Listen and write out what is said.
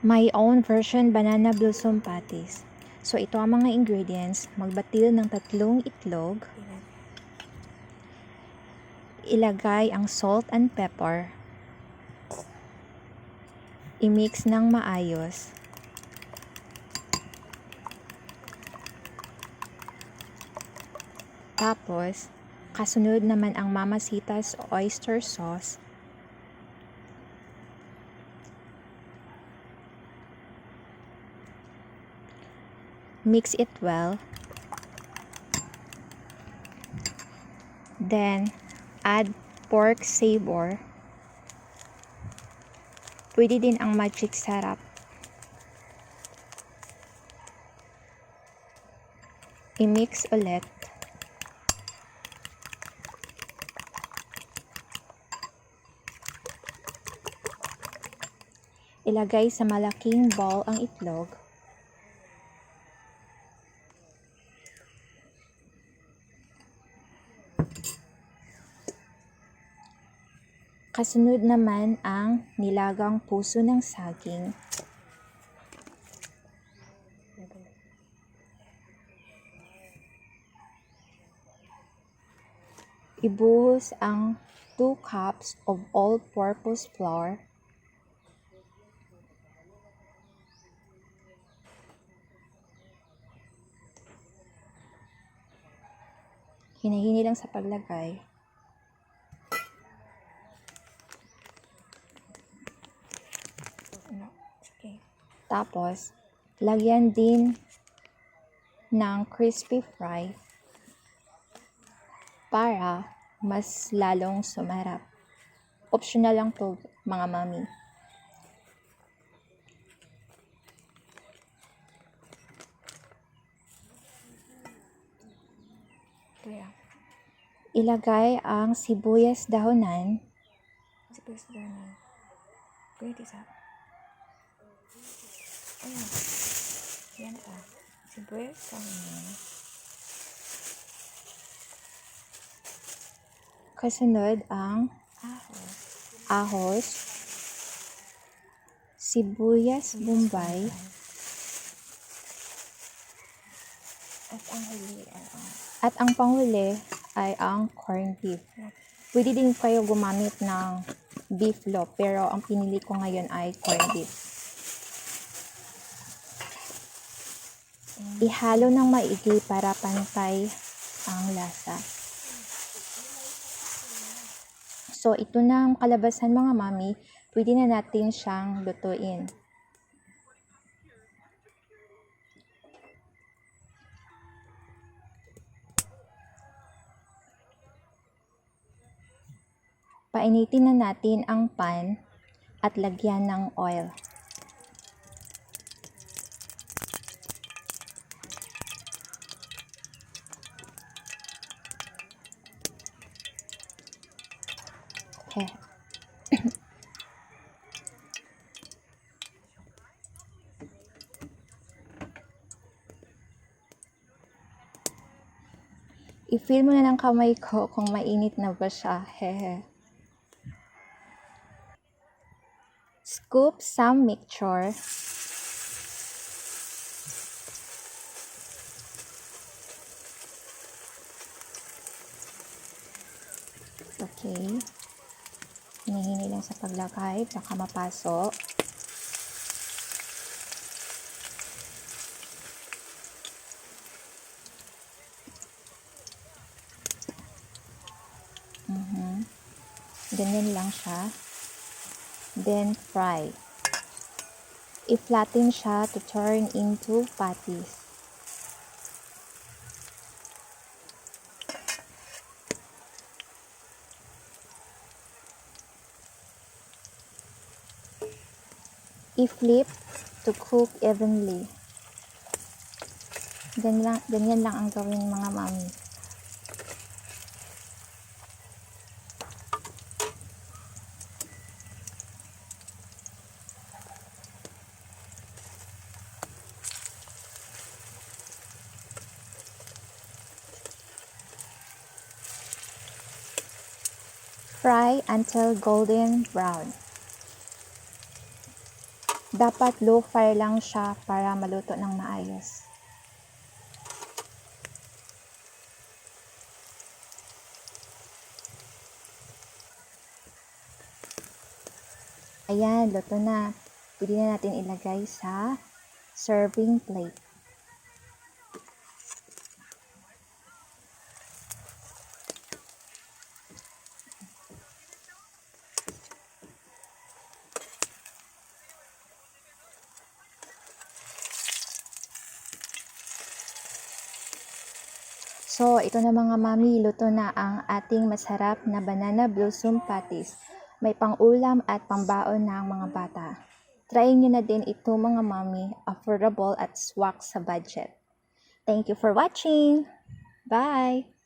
My own version banana blossom patties. So ito ang mga ingredients. Magbatil ng 3 itlog. Ilagay ang salt and pepper. I-mix ng maayos. Tapos, kasunod naman ang Mamacita's oyster sauce. Mix it well. Then, add pork sabor. Pwede din ang magic sarap. I-mix ulit. Ilagay sa malaking bowl ang itlog. Kasunod naman ang nilagang puso ng saging. Ibuhos ang 2 cups of all-purpose flour. Hinahini lang sa paglagay. Tapos, lagyan din ng crispy fry para mas lalong sumarap. Optional lang to, mga mami. Ilagay ang sibuyas dahonan. Pwede sa. Ayan. Yan pa. Sibuyas dahonan. Kasunod ang ahos, sibuyas bombay, at ang panghuli ay ang corned beef. Pwede din kayo gumamit ng beef loaf, pero ang pinili ko ngayon ay corned beef. Ihalo ng maigi para pantay ang lasa. So, ito na ang kalabasan, mga mami. Pwede na natin siyang lutuin. Painitin na natin ang pan at lagyan ng oil. Okay. I-feel mo na ng kamay ko kung mainit na ba siya. Hehe. Scoop some mixture. Okay. Hinihini lang sa paglagay, baka mapasok. Ganyan lang siya. Then fry. I-flatten siya to turn into patties. I-flip to cook evenly. Ganyan lang ang gawin, mga mami. Fry until golden brown. Dapat low fire lang siya para maluto ng maayos. Ayan, luto na. Pwede na natin ilagay sa serving plate. So, ito na mga mami, luto na ang ating masarap na banana blossom patties. May pang-ulam at pambaon ng mga bata. Try nyo na din ito mga mami, affordable at swak sa budget. Thank you for watching! Bye!